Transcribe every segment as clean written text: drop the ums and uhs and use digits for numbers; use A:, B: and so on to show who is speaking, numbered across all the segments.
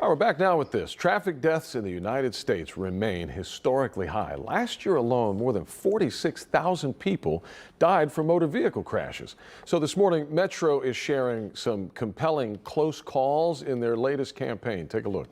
A: All right, we're back now with this. Traffic deaths in the United States remain historically high. Last year alone, more than 46,000 people died from motor vehicle crashes. So this morning, Metro is sharing some compelling close calls in their latest campaign. Take a look.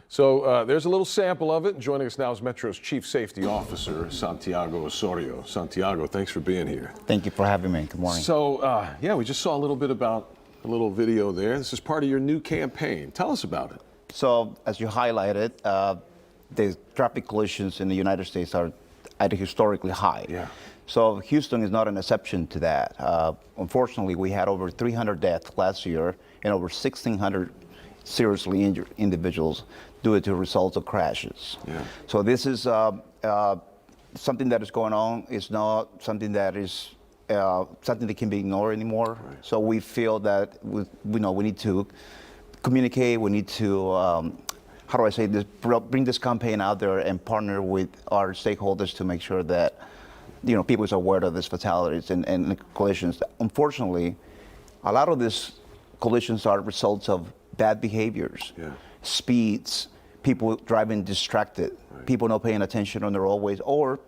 A: So there's a little sample of it. Joining us now is Metro's Chief Safety Officer, Santiago Osorio. Santiago, thanks for being here.
B: Thank you for having me. Good morning.
A: So, yeah, we just saw a little bit about a little video there. This is part of your new campaign. Tell us about it.
B: So, as you highlighted, the traffic collisions in the United States are at a historically high.
A: Yeah.
B: So, Houston is not an exception to that. Unfortunately, we had over 300 deaths last year and over 1,600 seriously injured individuals due to results of crashes.
A: Yeah.
B: So this is something that is going on. It's not something that is something that can be ignored anymore.
A: Right.
B: So we feel that we need to communicate. We need to how do I say this? Bring this campaign out there and partner with our stakeholders to make sure that people are aware of these fatalities and collisions. Unfortunately, a lot of these collisions are results of bad behaviors, speeds, people driving distracted, people not paying attention on the roadways, or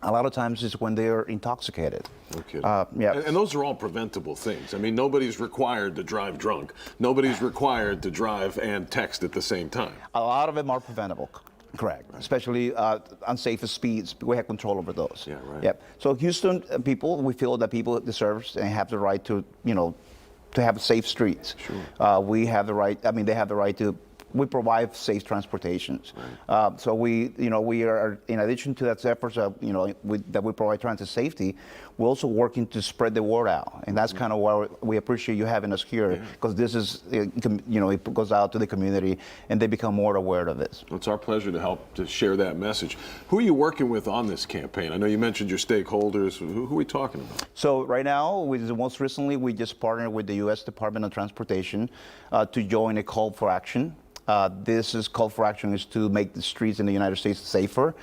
B: a lot of times it's when they're intoxicated.
A: No kidding.
B: Yeah.
A: And those are all preventable things. I mean, nobody's required to drive drunk. Nobody's required to drive and text at the same time.
B: A lot of them are preventable. Correct. Right. Especially unsafe speeds, we have control over those.
A: Yeah, right.
B: Yep. So Houston people, we feel that people deserve and have the right to, to have safe streets.
A: Sure.
B: We have the right, they have the right to, we provide safe transportations. Right. So we are, in addition to that efforts that we provide transit safety, we're also working to spread the word out. And that's kind of why we appreciate you having us here, because this is, it goes out to the community and they become more aware of this.
A: Well, it's our pleasure to help to share that message. Who are you working with on this campaign? I know you mentioned your stakeholders. Who are we talking about?
B: So right now, most recently, we just partnered with the U.S. Department of Transportation to join a call for action. This call for action is to make the streets in the United States safer,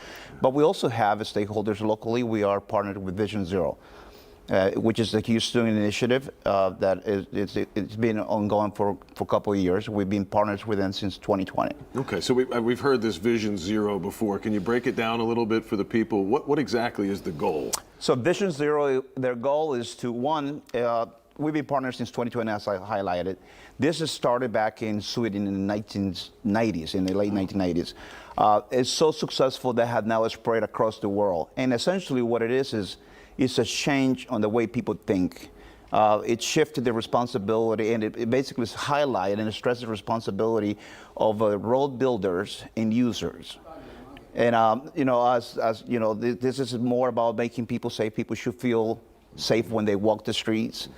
B: but we also have stakeholders locally. We are partnered with Vision Zero, which is the Houston initiative that it's been ongoing for a couple of years. We've been partners with them since 2020.
A: Okay, so we've heard this Vision Zero before. Can you break it down a little bit for the people? What exactly is the goal?
B: So Vision Zero, their goal is to, we've been partners since 2020, as I highlighted. This has started back in Sweden in the 1990s, in the late 1990s. It's so successful that has now spread across the world. And essentially what it is it's a change on the way people think. It shifted the responsibility, and it basically highlights and stresses the responsibility of road builders and users. And this is more about making people safe. People should feel safe when they walk the streets,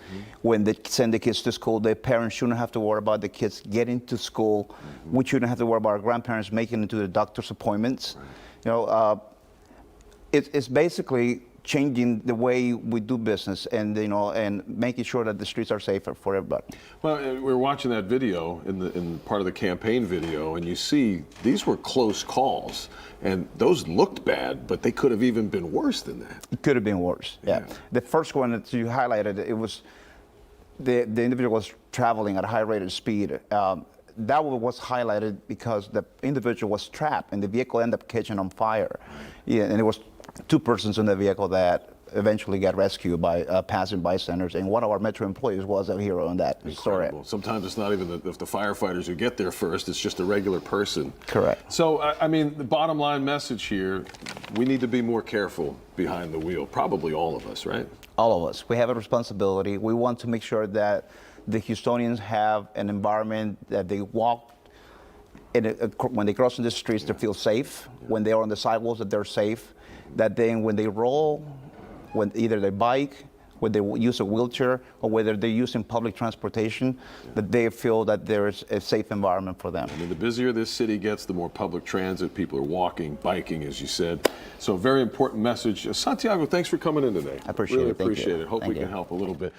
B: when they send the kids to school. Their parents shouldn't have to worry about the kids getting to school. We shouldn't have to worry about our grandparents making it to the doctor's appointments. It's basically changing the way we do business, and and making sure that the streets are safer for everybody.
A: Well, we were watching that video in part of the campaign video, and you see these were close calls, and those looked bad, but they could have even been worse than that.
B: It could have been worse. Yeah. The first one that you highlighted, it was the individual was traveling at a high rate of speed. That was highlighted because the individual was trapped, and the vehicle ended up catching on fire. Yeah, and it was two persons in the vehicle that eventually got rescued by passing bystanders, and one of our Metro employees was a hero in that story.
A: Sometimes it's not even the firefighters who get there first, it's just a regular person.
B: Correct.
A: So, I mean, the bottom line message here, we need to be more careful behind the wheel, probably all of us, right?
B: All of us. We have a responsibility. We want to make sure that the Houstonians have an environment that they walk, when they cross in the streets, they feel safe. When they are on the sidewalks, that they're safe. That then when they roll, when either they bike, whether they use a wheelchair, or whether they're using public transportation, that they feel that there's a safe environment for them.
A: I mean, the busier this city gets, the more public transit, people are walking, biking, as you said. So a very important message. Santiago, thanks for coming in today.
B: I appreciate
A: really
B: it. Thank you.
A: appreciate it. Hope
B: Thank
A: we
B: you.
A: can help a little bit.